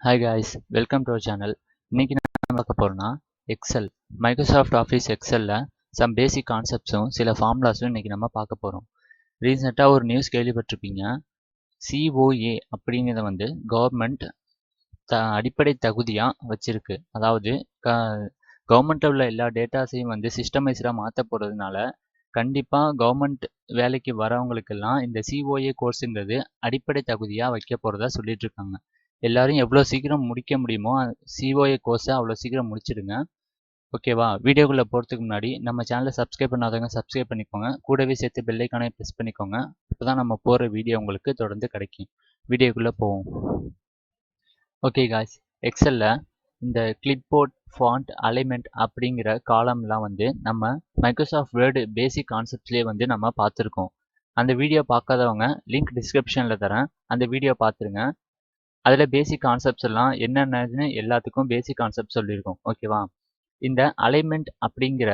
Hi guys, welcome to our channel. இன்னைக்கு நம்ம பார்க்க போறோம்னா எக்ஸல் மைக்ரோசாஃப்ட் ஆஃபீஸ் எக்ஸல்ல சம் பேசிக் கான்செப்ட்ஸும் சில ஃபார்முலாஸும் இன்னைக்கு நம்ம பார்க்க போறோம். ரீசெண்டாக ஒரு நியூஸ் கேள்விப்பட்டிருப்பீங்க. COA அப்படிங்கிறத வந்து கவர்மெண்ட் அடிப்படை தகுதியாக வச்சிருக்கு. அதாவது கவர்மெண்ட்டில் உள்ள எல்லா டேட்டாஸையும் வந்து சிஸ்டமைஸ்டாக மாற்ற போகிறதுனால கண்டிப்பாக கவர்மெண்ட் வேலைக்கு வரவங்களுக்கெல்லாம் இந்த COA கோர்ஸுங்கிறது அடிப்படை தகுதியாக வைக்க போகிறதா சொல்லிட்டு இருக்காங்க. எல்லாரும் எவ்வளோ சீக்கிரம் முடிக்க முடியுமோ COA கோர்ஸை அவ்வளோ சீக்கிரம் முடிச்சிடுங்க. ஓகேவா? வீடியோக்குள்ளே போகிறதுக்கு முன்னாடி நம்ம சேனலை சப்ஸ்கிரைப் பண்ணாதவங்க சப்ஸ்கிரைப் பண்ணிக்கோங்க. கூடவே சேர்த்து பெல் ஐக்கானை ப்ரெஸ் பண்ணிக்கோங்க. அப்போ தான் நம்ம போகிற வீடியோ உங்களுக்கு தொடர்ந்து கிடைக்கும். வீடியோக்குள்ளே போவோம். ஓகே காய்ஸ், எக்ஸலில் இந்த கிளிப்போர்ட் ஃபாண்ட் அலைன்மெண்ட் அப்படிங்கிற காலம்லாம் வந்து நம்ம மைக்ரோசாஃப்ட் வேர்டு பேசிக் கான்செப்ட்லேயே வந்து நம்ம பார்த்துருக்கோம். அந்த வீடியோ பார்க்காதவங்க லிங்க் டிஸ்கிரிப்ஷனில் தரேன், அந்த வீடியோ பார்த்துருங்க. அதில் பேசிக் கான்செப்ட்ஸ் எல்லாம் என்னென்னு எல்லாத்துக்கும் பேசிக் கான்செப்ட் சொல்லியிருக்கோம். ஓகேவா? இந்த அலைன்மெண்ட் அப்படிங்கிற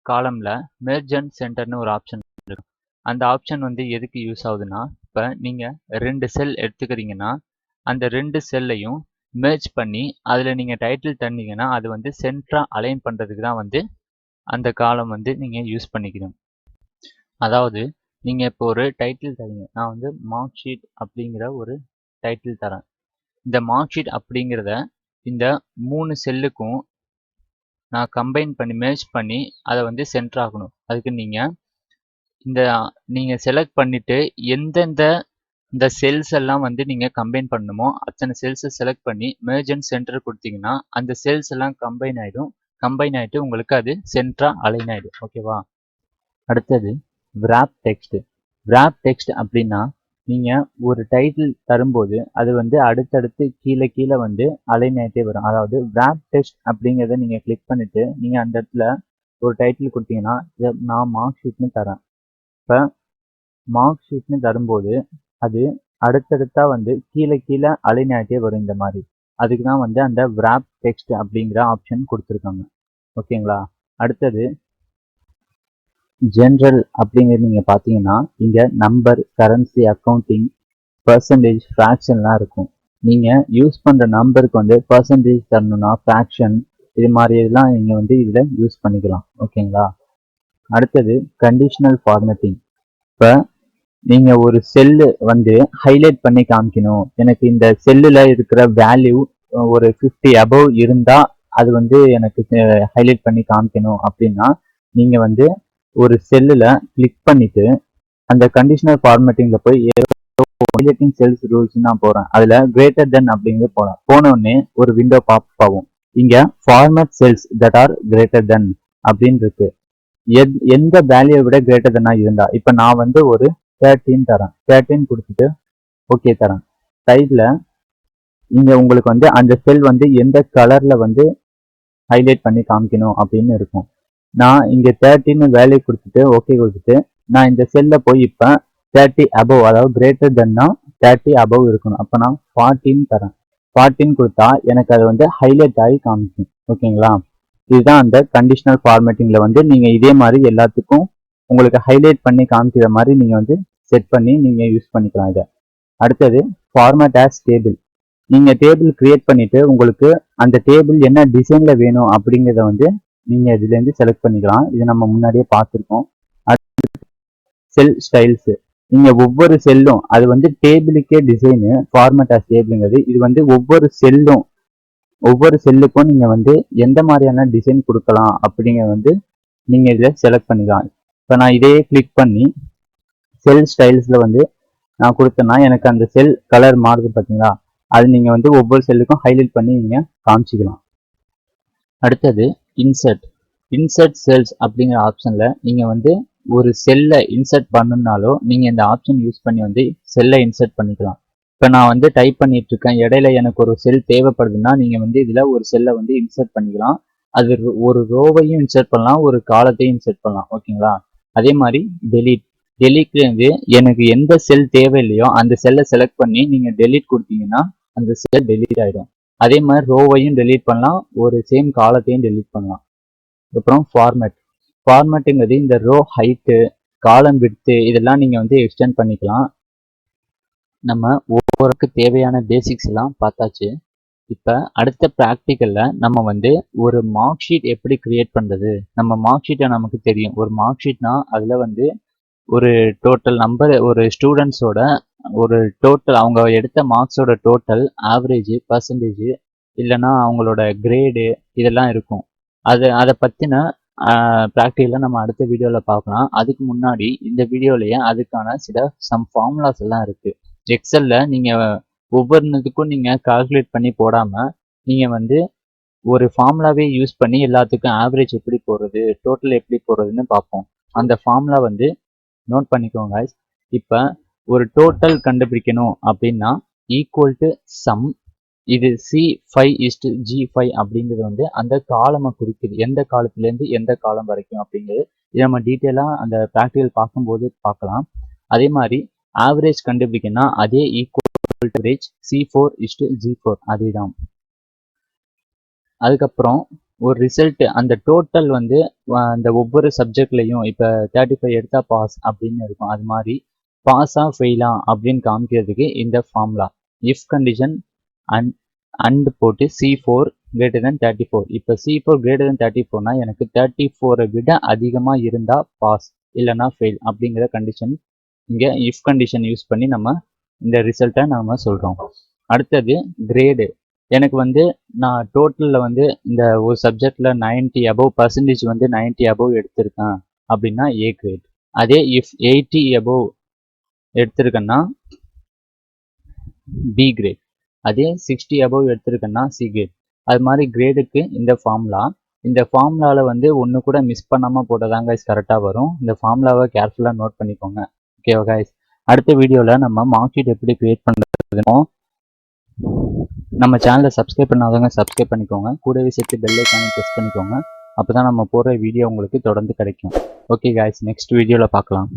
காலமில் மெர்ஜ் அண்ட் சென்டர்னு ஒரு ஆப்ஷன் இருக்கும். அந்த ஆப்ஷன் வந்து எதுக்கு யூஸ் ஆகுதுன்னா, இப்போ நீங்கள் 2 செல் எடுத்துக்கிறீங்கன்னா அந்த 2 செல்லையும் மெர்ஜ் பண்ணி அதில் நீங்கள் டைட்டில் தந்தீங்கன்னா அது வந்து சென்டராக அலைன் பண்ணுறதுக்கு தான் வந்து அந்த காலம் வந்து நீங்கள் யூஸ் பண்ணிக்கணும். அதாவது நீங்கள் இப்போ ஒரு டைட்டில் தரீங்க. நான் வந்து மார்க் ஷீட் அப்படிங்கிற ஒரு டைட்டில் தரேன். இந்த மார்க் ஷீட் அப்படிங்கிறத இந்த 3 செல்லுக்கும் நான் கம்பைன் பண்ணி மெர்ஜ் பண்ணி அதை வந்து சென்டர் ஆகணும். அதுக்கு நீங்கள் செலக்ட் பண்ணிவிட்டு எந்தெந்த இந்த செல்ஸ் எல்லாம் வந்து நீங்கள் கம்பைன் பண்ணணுமோ அத்தனை செல்ஸை செலக்ட் பண்ணி மெர்ஜ் அண்ட் சென்டர் கொடுத்தீங்கன்னா அந்த செல்ஸ் எல்லாம் கம்பைன் ஆகிட்டு உங்களுக்கு அது சென்டராக அலைன் ஆகிடும். ஓகேவா? அடுத்தது விராப் டெக்ஸ்ட். விராப் டெக்ஸ்ட் அப்படின்னா நீங்கள் ஒரு டைட்டில் தரும்போது அது வந்து அடுத்தடுத்து கீழே வந்து அலைன் ஆகிட்டே வரும். அதாவது விராப் டெக்ஸ்ட் அப்படிங்கிறத நீங்கள் கிளிக் பண்ணிவிட்டு நீங்கள் அந்த இடத்துல ஒரு டைட்டில் கொடுத்தீங்கன்னா நான் மார்க் ஷீட்னு தரேன். இப்போ மார்க் ஷீட்னு தரும்போது அது அடுத்தடுத்தா வந்து கீழே அலைன் ஆகிட்டே வரும் இந்த மாதிரி. அதுக்கு தான் வந்து அந்த விராப் டெக்ஸ்ட் அப்படிங்கிற ஆப்ஷன் கொடுத்துருக்காங்க. ஓகேங்களா? அடுத்தது ஜென்ரல் அப்படிங்கிறது நீங்கள் பார்த்தீங்கன்னா இங்கே நம்பர், கரன்சி, அக்கௌண்டிங், பர்சன்டேஜ், ஃப்ராக்ஷன்லாம் இருக்கும். நீங்கள் யூஸ் பண்ணுற நம்பருக்கு வந்து பர்சன்டேஜ் தரணும்னா ஃப்ராக்ஷன் இது மாதிரி இதெல்லாம் நீங்கள் வந்து இதில் யூஸ் பண்ணிக்கலாம். ஓகேங்களா? அடுத்தது கண்டிஷனல் ஃபார்மேட்டிங். இப்போ நீங்கள் ஒரு செல்லு வந்து ஹைலைட் பண்ணி காமிக்கணும். எனக்கு இந்த செல்லில் இருக்கிற வேல்யூ ஒரு 50 above இருந்தால் அது வந்து எனக்கு ஹைலைட் பண்ணி காமிக்கணும் அப்படின்னா நீங்கள் வந்து ஒரு செல்லில் கிளிக் பண்ணிவிட்டு அந்த கண்டிஷனல் ஃபார்மேட்டிங்கில் போய் ஹைலைட்டிங் செல்ஸ் ரூல்ஸ் நான் போகிறேன். அதில் கிரேட்டர் தென் அப்படிங்கிறது போகிறேன். போனோடனே ஒரு விண்டோ பாப் ஆகும். இங்கே format cells that are greater than அப்படின்னு இருக்கு. எந்த வேல்யூவை விட கிரேட்டர் தென்னா இருந்தா, இப்போ நான் வந்து ஒரு 13 தரேன். 13 கொடுத்துட்டு ஓகே தரேன். சைடில் இங்கே உங்களுக்கு வந்து அந்த செல் வந்து எந்த கலரில் வந்து ஹைலைட் பண்ணி காமிக்கணும் அப்படின்னு இருக்கும். நான் இங்கே 13 வேல்யூ கொடுத்துட்டு ஓகே கொடுத்துட்டு நான் இந்த செல்லில் போய் இப்போ 30 above அதாவது கிரேட்டர் தென்னா 30 above இருக்கணும். அப்போ நான் 14 தரேன். 14 கொடுத்தா எனக்கு அது வந்து ஹைலைட் ஆகி காமிக்கும். ஓகேங்களா? இதுதான் அந்த கண்டிஷனல் ஃபார்மேட்டிங்கில் வந்து நீங்கள் இதே மாதிரி எல்லாத்துக்கும் உங்களுக்கு ஹைலைட் பண்ணி காமிக்கிற மாதிரி நீங்கள் வந்து செட் பண்ணி நீங்கள் யூஸ் பண்ணிக்கலாம் இதை. அடுத்தது ஃபார்மேட் ஆஸ் டேபிள். நீங்கள் டேபிள் கிரியேட் பண்ணிவிட்டு உங்களுக்கு அந்த டேபிள் என்ன டிசைனில் வேணும் அப்படிங்கிறத வந்து நீங்கள் இதுலேருந்து செலக்ட் பண்ணிக்கலாம். இது நம்ம முன்னாடியே பார்த்துருக்கோம். அடுத்து செல் ஸ்டைல்ஸு. நீங்கள் ஒவ்வொரு செல்லும் அது வந்து டேபிளுக்கே டிசைனு ஃபார்மேட் ஆஸ் டேபிளுங்கிறது. இது வந்து ஒவ்வொரு செல்லுக்கும் நீங்கள் வந்து எந்த மாதிரியான டிசைன் கொடுக்கலாம் அப்படிங்கிறத வந்து நீங்கள் இதில் செலக்ட் பண்ணிக்கலாம். இப்போ நான் இதையே கிளிக் பண்ணி செல் ஸ்டைல்ஸில் வந்து நான் கொடுத்தேன்னா எனக்கு அந்த செல் கலர் மாறுது பார்த்தீங்களா? அது நீங்கள் வந்து ஒவ்வொரு செல்லுக்கும் ஹைலைட் பண்ணி நீங்கள் காமிச்சிக்கலாம். அடுத்தது இன்சர்ட் செல்ஸ் அப்படிங்கிற ஆப்ஷனில் நீங்கள் வந்து ஒரு செல்லை இன்சர்ட் பண்ணணும்னாலோ நீங்கள் இந்த ஆப்ஷன் யூஸ் பண்ணி வந்து செல்லை இன்சர்ட் பண்ணிக்கலாம். இப்போ நான் வந்து டைப் பண்ணிட்டு இருக்கேன், இடையில எனக்கு ஒரு செல் தேவைப்படுதுன்னா நீங்கள் வந்து இதில் ஒரு செல்லை வந்து இன்சர்ட் பண்ணிக்கலாம். அது ஒரு ரோவையும் இன்சர்ட் பண்ணலாம், ஒரு காலத்தையும் இன்சர்ட் பண்ணலாம். ஓகேங்களா? அதே மாதிரி டெலீட்லேருந்து எனக்கு எந்த செல் தேவையில்லையோ அந்த செல்லை செலக்ட் பண்ணி நீங்கள் டெலீட் கொடுத்தீங்கன்னா அந்த செல் டெலீட் ஆகிடும். அதே மாதிரி ரோவையும் டெலீட் பண்ணலாம், ஒரு சேம் காலத்தையும் டெலீட் பண்ணலாம். அப்புறம் ஃபார்மேட்டுங்கிறது இந்த ரோ ஹைட்டு, காலம் விட்த்து இதெல்லாம் நீங்கள் வந்து எக்ஸ்டெண்ட் பண்ணிக்கலாம். நம்ம ஒவ்வொருக்கு தேவையான பேசிக்ஸ் எல்லாம் பார்த்தாச்சு. இப்போ அடுத்த ப்ராக்டிக்கலில் நம்ம வந்து ஒரு மார்க் ஷீட் எப்படி கிரியேட் பண்ணுறது, நம்ம மார்க் ஷீட்டை நமக்கு தெரியும். ஒரு மார்க் ஷீட்னா அதில் வந்து ஒரு டோட்டல் நம்பர், ஒரு ஸ்டூடெண்ட்ஸோட ஒரு டோட்டல், அவங்க எடுத்த மார்க்ஸோட டோட்டல், ஆவரேஜ், பர்சன்டேஜ், இல்லைன்னா அவங்களோட கிரேடு, இதெல்லாம் இருக்கும். அதை பற்றின ப்ராக்டிக்கலாக நம்ம அடுத்த வீடியோவில் பார்க்கலாம். அதுக்கு முன்னாடி இந்த வீடியோலேயே அதுக்கான சம் ஃபார்முலாஸ் எல்லாம் இருக்குது. எக்ஸலில் நீங்கள் ஒவ்வொன்றுத்துக்கும் நீங்கள் கால்குலேட் பண்ணி போடாமல் நீங்கள் வந்து ஒரு ஃபார்முலாவே யூஸ் பண்ணி எல்லாத்துக்கும் ஆவரேஜ் எப்படி போடுறது, டோட்டல் எப்படி போடுறதுன்னு பார்ப்போம். அந்த ஃபார்முலா வந்து நோட் பண்ணிக்கோங்க. இப்போ ஒரு டோட்டல் கண்டுபிடிக்கணும் அப்படின்னா ஈக்குவல் டு சம், இது C5:G5 அப்படிங்கிறது வந்து அந்த காலமை குறிக்குது, எந்த காலத்துலேருந்து எந்த காலம் வரைக்கும் அப்படிங்கிறது. இதை நம்ம டீட்டெயிலாக அந்த ப்ராக்டிக்கல் பார்க்கும்போது பார்க்கலாம். அதே மாதிரி ஆவரேஜ் கண்டுபிடிக்கணும்னா அதே ஈக்குவல் டு ஆவரேஜ் C4:G4 அதே தான். அதுக்கப்புறம் ஒரு ரிசல்ட், அந்த டோட்டல் வந்து அந்த ஒவ்வொரு சப்ஜெக்ட்லையும் இப்போ 35 எடுத்தா பாஸ் அப்படின்னு இருக்கும். அது மாதிரி பாஸா ஃபெயிலா அப்படின்னு காமிக்கிறதுக்கு இந்த ஃபார்முலா இஃப் கண்டிஷன் அண்ட் போட்டு C4 greater than 34. இப்போ C4 greater than 34னா எனக்கு 34 விட அதிகமாக இருந்தால் பாஸ், இல்லைன்னா ஃபெயில் அப்படிங்கிற கண்டிஷன் இங்கே இஃப் கண்டிஷன் யூஸ் பண்ணி நம்ம இந்த ரிசல்ட்டை நம்ம சொல்கிறோம். அடுத்தது கிரேடு. எனக்கு வந்து நான் டோட்டலில் வந்து இந்த ஒரு சப்ஜெக்டில் 90 above பர்சன்டேஜ் வந்து 90 above எடுத்திருக்கேன் அப்படின்னா ஏ கிரேட். அதே இஃப் 80 above எடுத்திருக்கேன்னா பி கிரேட். அதே 60 above எடுத்திருக்கேன்னா சி கிரேட். அது மாதிரி கிரேடுக்கு இந்த ஃபார்முலா. இந்த ஃபார்முலாவில் வந்து ஒன்று கூட மிஸ் பண்ணாமல் போட்டதாங்க கைஸ் கரெக்டாக வரும். இந்த ஃபார்முலாவை கேர்ஃபுல்லாக நோட் பண்ணிக்கோங்க. ஓகேவா கைஸ்? அடுத்த வீடியோவில் நம்ம மார்க் ஷீட் எப்படி கிரியேட் பண்ணுறதுனோ, நம்ம சேனலை சப்ஸ்கிரைப் பண்ணாதவங்க சப்ஸ்கிரைப் பண்ணிக்கோங்க. கூடவே சேர்த்து பெல் ஐக்கானை ப்ரெஸ் பண்ணிக்கோங்க. அப்போ தான் நம்ம போடுற வீடியோ உங்களுக்கு தொடர்ந்து கிடைக்கும். ஓகே கைஸ், நெக்ஸ்ட் வீடியோவில் பார்க்கலாம்.